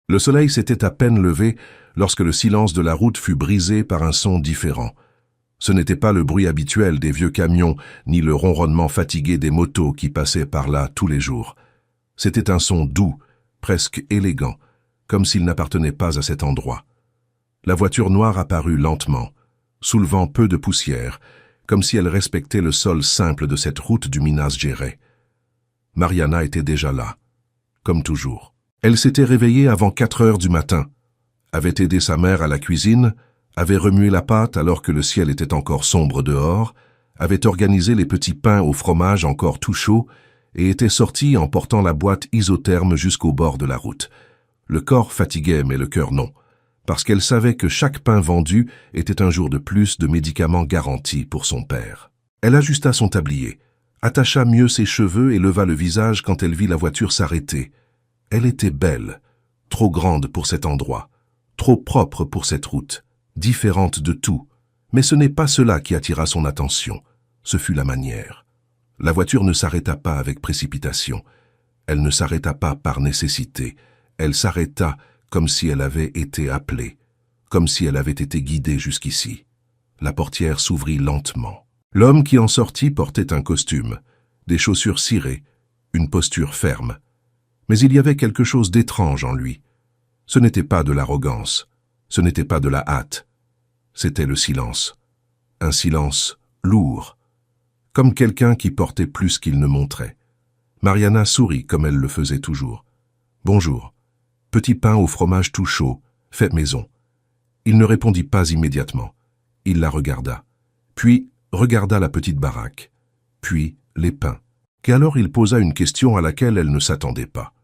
Le soleil s'était à peine levé lorsque le silence de la route fut brisé par un son différent. Ce n'était pas le bruit habituel des vieux camions, ni le ronronnement fatigué des motos qui passaient par là tous les jours. C'était un son doux, presque élégant, comme s'il n'appartenait pas à cet endroit. La voiture noire apparut lentement, soulevant peu de poussière, comme si elle respectait le sol simple de cette route du Minas Gerais. Mariana était déjà là, comme toujours. Elle s'était réveillée avant 4 heures du matin, avait aidé sa mère à la cuisine, avait remué la pâte alors que le ciel était encore sombre dehors, avait organisé les petits pains au fromage encore tout chaud et était sortie en portant la boîte isotherme jusqu'au bord de la route. Le corps fatiguait mais le cœur non, parce qu'elle savait que chaque pain vendu était un jour de plus de médicaments garantis pour son père. Elle ajusta son tablier, attacha mieux ses cheveux et leva le visage quand elle vit la voiture s'arrêter. Elle était belle, trop grande pour cet endroit, trop propre pour cette route, différente de tout. Mais ce n'est pas cela qui attira son attention, ce fut la manière. La voiture ne s'arrêta pas avec précipitation, elle ne s'arrêta pas par nécessité, elle s'arrêta comme si elle avait été appelée, comme si elle avait été guidée jusqu'ici. La portière s'ouvrit lentement. L'homme qui en sortit portait un costume, des chaussures cirées, une posture ferme. Mais il y avait quelque chose d'étrange en lui. Ce n'était pas de l'arrogance, ce n'était pas de la hâte, c'était le silence. Un silence lourd, comme quelqu'un qui portait plus qu'il ne montrait. Mariana sourit comme elle le faisait toujours. « Bonjour. Petit pain au fromage tout chaud, fait maison. » Il ne répondit pas immédiatement. Il la regarda. Puis regarda la petite baraque. Puis les pains. Qu'alors il posa une question à laquelle elle ne s'attendait pas.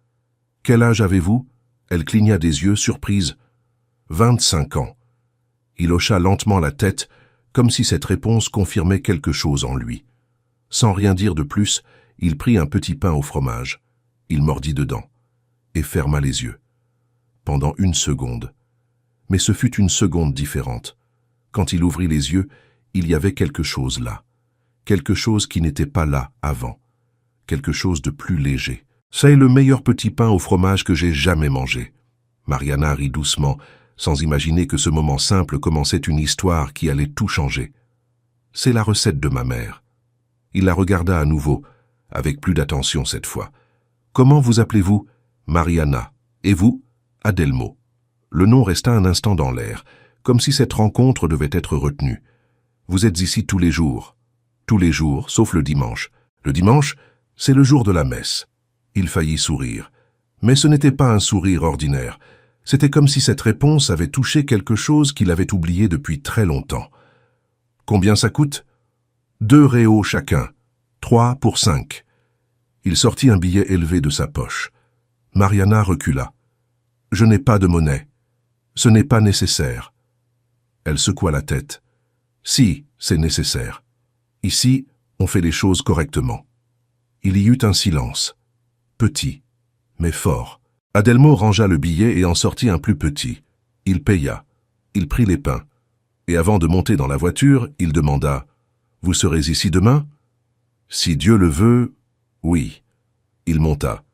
« Quel âge avez-vous » Elle cligna des yeux, surprise. « 25 ans. » Il hocha lentement la tête, comme si cette réponse confirmait quelque chose en lui. Sans rien dire de plus, il prit un petit pain au fromage. Il mordit dedans et ferma les yeux. Pendant 1 seconde. Mais ce fut une seconde différente. Quand il ouvrit les yeux, il y avait quelque chose là. Quelque chose qui n'était pas là avant. Quelque chose de plus léger. « Ça est le meilleur petit pain au fromage que j'ai jamais mangé. » Mariana rit doucement, sans imaginer que ce moment simple commençait une histoire qui allait tout changer. « C'est la recette de ma mère. » Il la regarda à nouveau, avec plus d'attention cette fois. « Comment vous appelez-vous » ?»« Mariana. Et vous ?»« Adelmo. » Le nom resta un instant dans l'air, comme si cette rencontre devait être retenue. « Vous êtes ici tous les jours. »« Tous les jours, sauf le dimanche. Le dimanche, c'est le jour de la messe. » Il faillit sourire. Mais ce n'était pas un sourire ordinaire. C'était comme si cette réponse avait touché quelque chose qu'il avait oublié depuis très longtemps. « Combien ça coûte ?»« 2 réaux chacun. 3 pour 5. » Il sortit un billet élevé de sa poche. Mariana recula. « Je n'ai pas de monnaie. Ce n'est pas nécessaire. » Elle secoua la tête. « Si, c'est nécessaire. Ici, on fait les choses correctement. » Il y eut un silence. Petit, mais fort. Adelmo rangea le billet et en sortit un plus petit. Il paya. Il prit les pains. Et avant de monter dans la voiture, il demanda « Vous serez ici demain ?»« Si Dieu le veut, oui. » Il monta.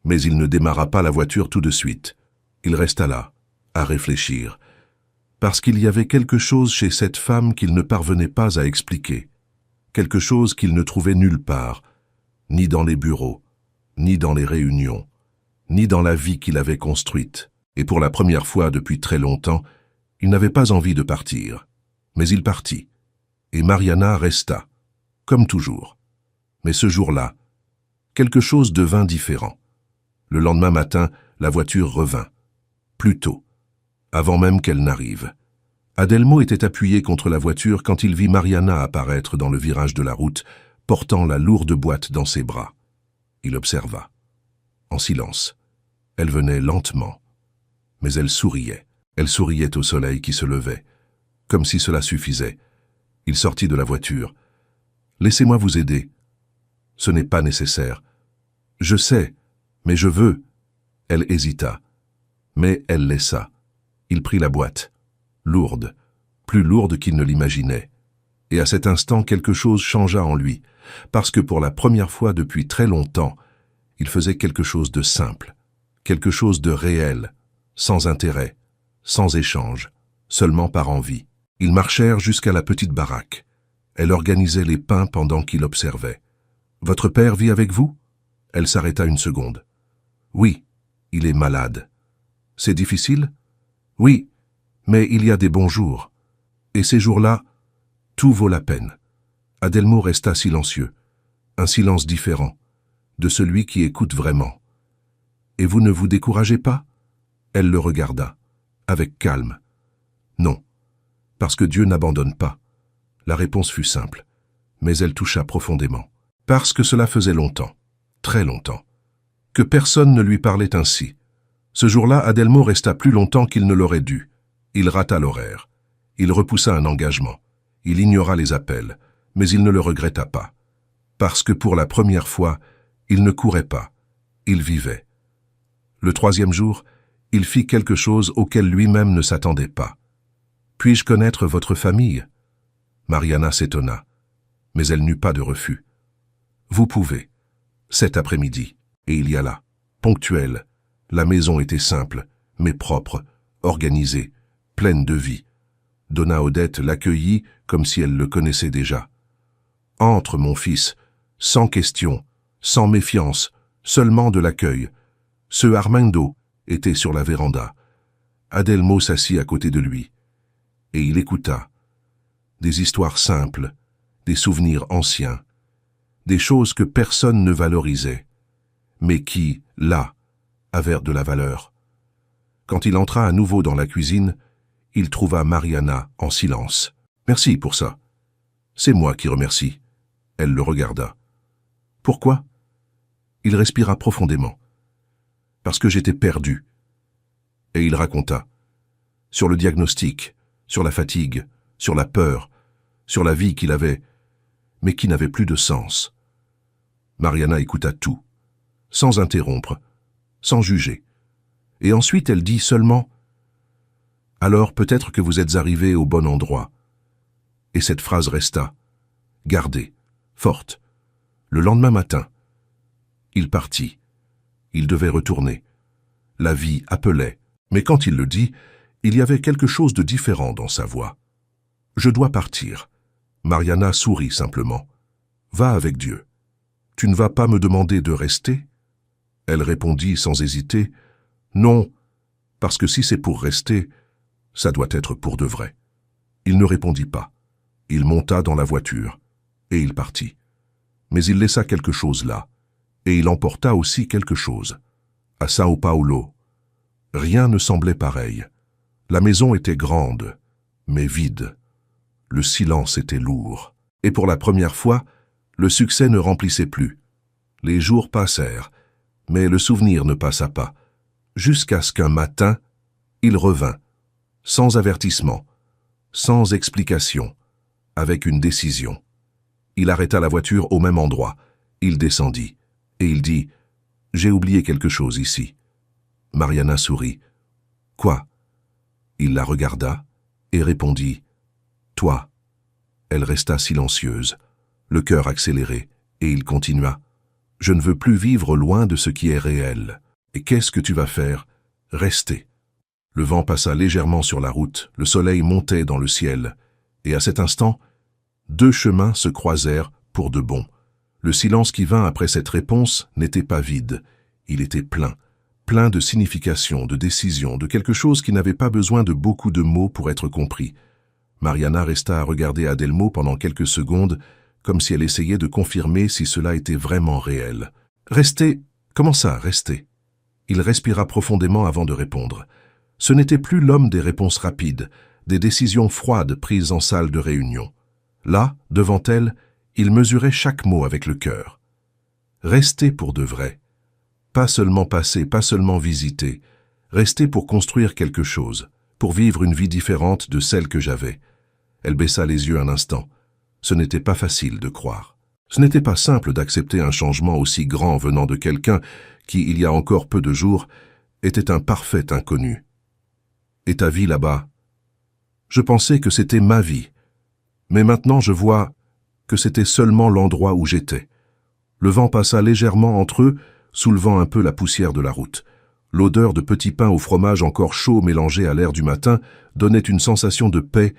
Mais il ne démarra pas la voiture tout de suite. Il resta là, à réfléchir. Parce qu'il y avait quelque chose chez cette femme qu'il ne parvenait pas à expliquer. Quelque chose qu'il ne trouvait nulle part, ni dans les bureaux, ni dans les réunions, ni dans la vie qu'il avait construite. Et pour la première fois depuis très longtemps, il n'avait pas envie de partir. Mais il partit. Et Mariana resta, comme toujours. Mais ce jour-là, quelque chose devint différent. Le lendemain matin, la voiture revint. Plus tôt, avant même qu'elle n'arrive. Adelmo était appuyé contre la voiture quand il vit Mariana apparaître dans le virage de la route, portant la lourde boîte dans ses bras. Il observa. En silence. Elle venait lentement. Mais elle souriait. Elle souriait au soleil qui se levait. Comme si cela suffisait. Il sortit de la voiture. « Laissez-moi vous aider. »« Ce n'est pas nécessaire. »« Je sais, mais je veux. » Elle hésita. Mais elle laissa. Il prit la boîte. Lourde. Plus lourde qu'il ne l'imaginait. Et à cet instant, quelque chose changea en lui. Parce que pour la première fois depuis très longtemps, il faisait quelque chose de simple, quelque chose de réel, sans intérêt, sans échange, seulement par envie. Ils marchèrent jusqu'à la petite baraque. Elle organisait les pains pendant qu'il observait. « Votre père vit avec vous ?» Elle s'arrêta une seconde. « Oui, il est malade. »« C'est difficile ?»« Oui, mais il y a des bons jours. Et ces jours-là, tout vaut la peine. » Adelmo resta silencieux, un silence différent, de celui qui écoute vraiment. « Et vous ne vous découragez pas ?» Elle le regarda, avec calme. « Non, parce que Dieu n'abandonne pas. » La réponse fut simple, mais elle toucha profondément. Parce que cela faisait longtemps, très longtemps, que personne ne lui parlait ainsi. Ce jour-là, Adelmo resta plus longtemps qu'il ne l'aurait dû. Il rata l'horaire. Il repoussa un engagement. Il ignora les appels, mais il ne le regretta pas. Parce que pour la première fois, il ne courait pas. Il vivait. Le troisième jour, il fit quelque chose auquel lui-même ne s'attendait pas. « Puis-je connaître votre famille ?» Mariana s'étonna, mais elle n'eut pas de refus. « Vous pouvez. Cet après-midi. » Et il y alla, ponctuel. La maison était simple, mais propre, organisée, pleine de vie. Donna Odette l'accueillit comme si elle le connaissait déjà. « Entre, mon fils, sans question, sans méfiance, seulement de l'accueil. » Ce Armando était sur la véranda. Adelmo s'assit à côté de lui, et il écouta. Des histoires simples, des souvenirs anciens, des choses que personne ne valorisait, mais qui, là, avaient de la valeur. Quand il entra à nouveau dans la cuisine, il trouva Mariana en silence. « Merci pour ça. C'est moi qui remercie. » Elle le regarda. « Pourquoi ?» Il respira profondément. « Parce que j'étais perdu. » Et il raconta. Sur le diagnostic, sur la fatigue, sur la peur, sur la vie qu'il avait, mais qui n'avait plus de sens. Mariana écouta tout, sans interrompre, sans juger. Et ensuite elle dit seulement « Alors peut-être que vous êtes arrivé au bon endroit. » Et cette phrase resta, gardée, forte. Le lendemain matin, il partit. Il devait retourner. La vie appelait, mais quand il le dit, il y avait quelque chose de différent dans sa voix. « Je dois partir. » Mariana sourit simplement. « Va avec Dieu. Tu ne vas pas me demander de rester ?» Elle répondit sans hésiter. « Non, parce que si c'est pour rester, ça doit être pour de vrai. » Il ne répondit pas. Il monta dans la voiture, et il partit. Mais il laissa quelque chose là, et il emporta aussi quelque chose. À Sao Paulo, rien ne semblait pareil. La maison était grande, mais vide. Le silence était lourd. Et pour la première fois, le succès ne remplissait plus. Les jours passèrent, mais le souvenir ne passa pas. Jusqu'à ce qu'un matin, il revint, sans avertissement, sans explication, avec une décision. Il arrêta la voiture au même endroit. Il descendit, et il dit « J'ai oublié quelque chose ici. » Mariana sourit. « Quoi ?» Il la regarda et répondit « Toi. » Elle resta silencieuse, le cœur accéléré, et il continua « Je ne veux plus vivre loin de ce qui est réel. Et qu'est-ce que tu vas faire? Rester. » Le vent passa légèrement sur la route, le soleil montait dans le ciel, et à cet instant, deux chemins se croisèrent pour de bon. Le silence qui vint après cette réponse n'était pas vide, il était plein. Plein de signification, de décision, de quelque chose qui n'avait pas besoin de beaucoup de mots pour être compris. Mariana resta à regarder Adelmo pendant quelques secondes, comme si elle essayait de confirmer si cela était vraiment réel. « Rester? Comment ça, rester ?» Il respira profondément avant de répondre. Ce n'était plus l'homme des réponses rapides, des décisions froides prises en salle de réunion. Là, devant elle, il mesurait chaque mot avec le cœur. Rester pour de vrai. Pas seulement passer, pas seulement visiter. Rester pour construire quelque chose, pour vivre une vie différente de celle que j'avais. Elle baissa les yeux un instant. Ce n'était pas facile de croire. Ce n'était pas simple d'accepter un changement aussi grand venant de quelqu'un qui, il y a encore peu de jours, était un parfait inconnu. Et ta vie là-bas? Je pensais que c'était ma vie. Mais maintenant je vois que c'était seulement l'endroit où j'étais. Le vent passa légèrement entre eux, soulevant un peu la poussière de la route. L'odeur de petits pains au fromage encore chaud mélangé à l'air du matin donnait une sensation de paix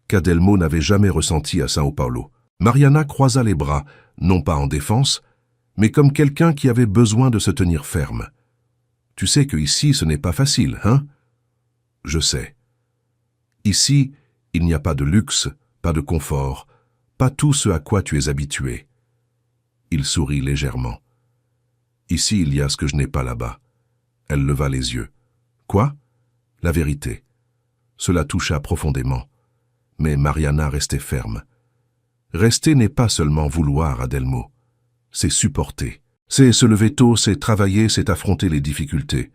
qu'Adelmo n'avait jamais ressentie à São Paulo. Mariana croisa les bras, non pas en défense, mais comme quelqu'un qui avait besoin de se tenir ferme. « Tu sais que ici ce n'est pas facile, hein ?»« Je sais. Ici, il n'y a pas de luxe, pas de confort, pas tout ce à quoi tu es habitué. » Il sourit légèrement. « Ici, il y a ce que je n'ai pas là-bas. » Elle leva les yeux. « Quoi ?» ?»« La vérité. » Cela toucha profondément. Mais Mariana restait ferme. Rester n'est pas seulement vouloir, Adelmo. C'est supporter. C'est se lever tôt, c'est travailler, c'est affronter les difficultés.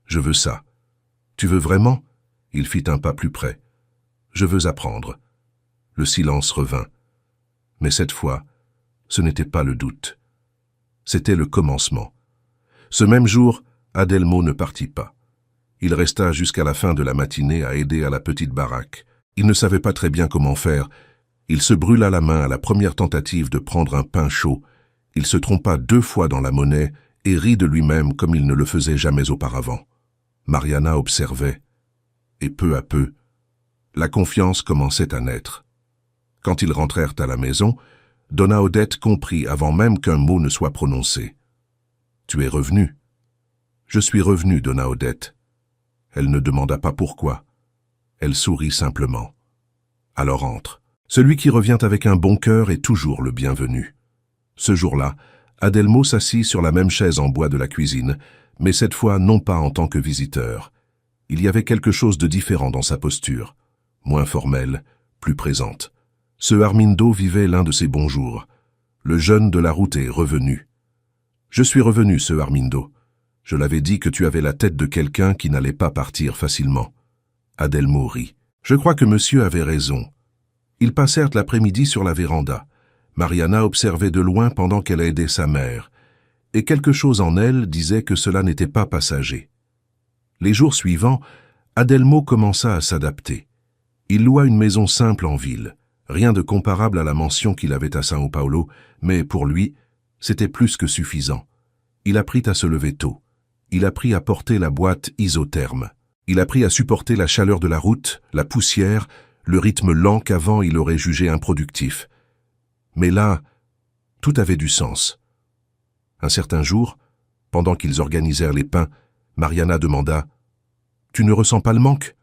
Je veux ça. Tu veux vraiment ? Il fit un pas plus près. Je veux apprendre. Le silence revint. Mais cette fois, ce n'était pas le doute. C'était le commencement. Ce même jour, Adelmo ne partit pas. Il resta jusqu'à la fin de la matinée à aider à la petite baraque. Il ne savait pas très bien comment faire. Il se brûla la main à la première tentative de prendre un pain chaud. Il se trompa 2 fois dans la monnaie et rit de lui-même comme il ne le faisait jamais auparavant. Mariana observait. Et peu à peu, la confiance commençait à naître. Quand ils rentrèrent à la maison, Dona Odette comprit avant même qu'un mot ne soit prononcé. « Tu es revenu ?»« Je suis revenu, Dona Odette. » Elle ne demanda pas pourquoi. Elle sourit simplement. « Alors entre. Celui qui revient avec un bon cœur est toujours le bienvenu. » Ce jour-là, Adelmo s'assit sur la même chaise en bois de la cuisine, mais cette fois non pas en tant que visiteur. Il y avait quelque chose de différent dans sa posture, moins formelle, plus présente. Ce Armindo vivait l'un de ses bons jours. Le jeune de la route est revenu. « Je suis revenu, ce Armindo. Je l'avais dit que tu avais la tête de quelqu'un qui n'allait pas partir facilement. » Adelmo rit. « Je crois que monsieur avait raison. » Ils passèrent l'après-midi sur la véranda. Mariana observait de loin pendant qu'elle aidait sa mère, et quelque chose en elle disait que cela n'était pas passager. Les jours suivants, Adelmo commença à s'adapter. Il loua une maison simple en ville, rien de comparable à la mansion qu'il avait à São Paulo, mais pour lui, c'était plus que suffisant. Il apprit à se lever tôt. Il apprit à porter la boîte isotherme. Il apprit à supporter la chaleur de la route, la poussière, le rythme lent qu'avant il aurait jugé improductif. Mais là, tout avait du sens. Un certain jour, pendant qu'ils organisèrent les pains, Mariana demanda « Tu ne ressens pas le manque ?»«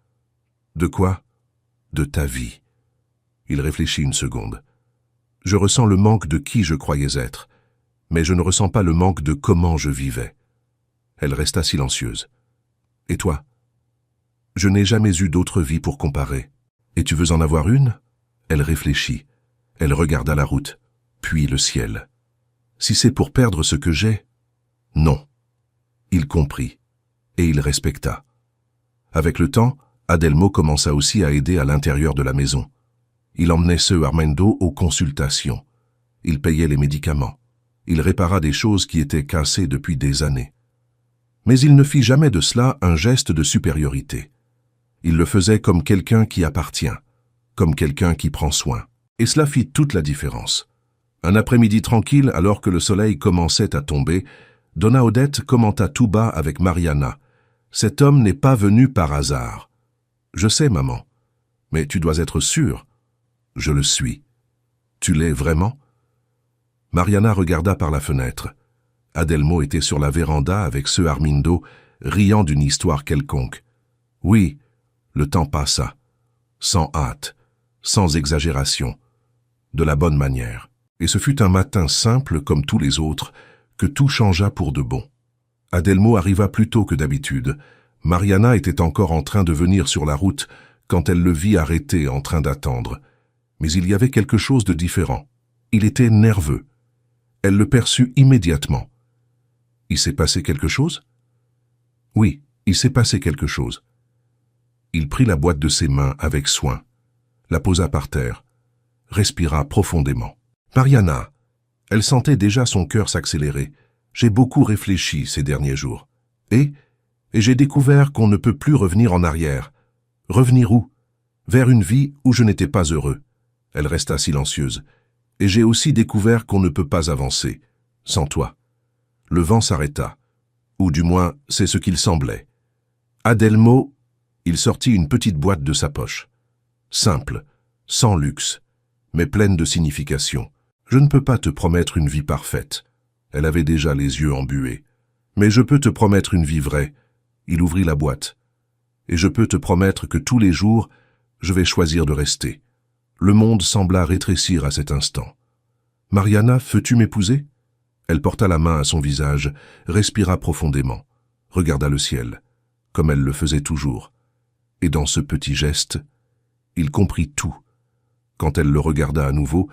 De quoi ?»« De ta vie. » Il réfléchit une seconde. « Je ressens le manque de qui je croyais être, mais je ne ressens pas le manque de comment je vivais. » Elle resta silencieuse. « Et toi ?»« Je n'ai jamais eu d'autre vie pour comparer. Et tu veux en avoir une ?» Elle réfléchit. Elle regarda la route, puis le ciel. « Si c'est pour perdre ce que j'ai ?» « Non. » Il comprit, et il respecta. Avec le temps, Adelmo commença aussi à aider à l'intérieur de la maison. Il emmenait ce Armando aux consultations. Il payait les médicaments. Il répara des choses qui étaient cassées depuis des années. Mais il ne fit jamais de cela un geste de supériorité. Il le faisait comme quelqu'un qui appartient, comme quelqu'un qui prend soin. Et cela fit toute la différence. Un après-midi tranquille, alors que le soleil commençait à tomber, Dona Odette commenta tout bas avec Mariana. « Cet homme n'est pas venu par hasard. »« Je sais, maman. Mais tu dois être sûre. »« Je le suis. »« Tu l'es vraiment ?» Mariana regarda par la fenêtre. Adelmo était sur la véranda avec ce Armindo, riant d'une histoire quelconque. Oui, le temps passa, sans hâte, sans exagération, de la bonne manière. Et ce fut un matin simple comme tous les autres, que tout changea pour de bon. Adelmo arriva plus tôt que d'habitude. Mariana était encore en train de venir sur la route quand elle le vit arrêté en train d'attendre. Mais il y avait quelque chose de différent. Il était nerveux. Elle le perçut immédiatement. Il s'est passé quelque chose ? Oui, il s'est passé quelque chose. Il prit la boîte de ses mains avec soin, la posa par terre, respira profondément. Mariana, elle sentait déjà son cœur s'accélérer. J'ai beaucoup réfléchi ces derniers jours. Et j'ai découvert qu'on ne peut plus revenir en arrière. Revenir où ? Vers une vie où je n'étais pas heureux. Elle resta silencieuse. Et j'ai aussi découvert qu'on ne peut pas avancer, sans toi. Le vent s'arrêta. Ou du moins, c'est ce qu'il semblait. Adelmo, il sortit une petite boîte de sa poche. Simple, sans luxe, mais pleine de signification. Je ne peux pas te promettre une vie parfaite. Elle avait déjà les yeux embués. Mais je peux te promettre une vie vraie. Il ouvrit la boîte. Et je peux te promettre que tous les jours, je vais choisir de rester. Le monde sembla rétrécir à cet instant. Mariana, veux-tu m'épouser? Elle porta la main à son visage, respira profondément, regarda le ciel, comme elle le faisait toujours. Et dans ce petit geste, il comprit tout. Quand elle le regarda à nouveau,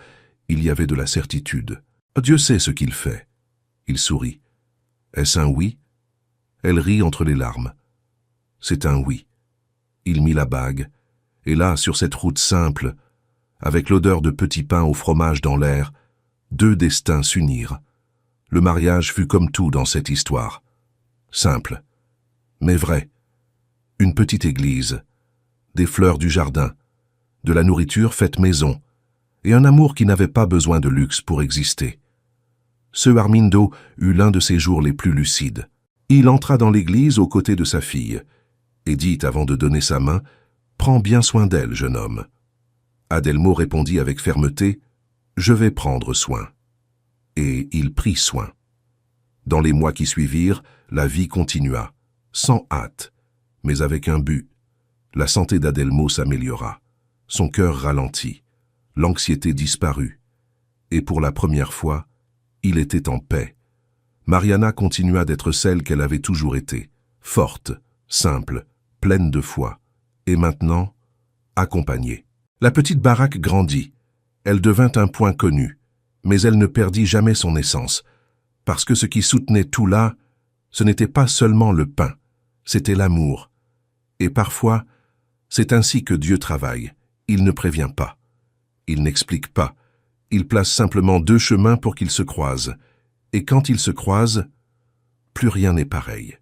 il y avait de la certitude. Dieu sait ce qu'il fait. Il sourit. Est-ce un oui? Elle rit entre les larmes. C'est un oui. Il mit la bague, et là, sur cette route simple, avec l'odeur de petits pains au fromage dans l'air, deux destins s'unirent. Le mariage fut comme tout dans cette histoire. Simple, mais vrai. Une petite église, des fleurs du jardin, de la nourriture faite maison, et un amour qui n'avait pas besoin de luxe pour exister. Ce Armindo eut l'un de ses jours les plus lucides. Il entra dans l'église aux côtés de sa fille, et dit avant de donner sa main, « Prends bien soin d'elle, jeune homme. » Adelmo répondit avec fermeté, « Je vais prendre soin. » Et il prit soin. Dans les mois qui suivirent, la vie continua, sans hâte, mais avec un but. La santé d'Adelmo s'améliora. Son cœur ralentit. L'anxiété disparut. Et pour la première fois, il était en paix. Mariana continua d'être celle qu'elle avait toujours été, forte, simple, pleine de foi, et maintenant, accompagnée. La petite baraque grandit. Elle devint un point connu, mais elle ne perdit jamais son essence, parce que ce qui soutenait tout là, ce n'était pas seulement le pain, c'était l'amour. Et parfois, c'est ainsi que Dieu travaille. Il ne prévient pas. Il n'explique pas. Il place simplement deux chemins pour qu'ils se croisent. Et quand ils se croisent, plus rien n'est pareil.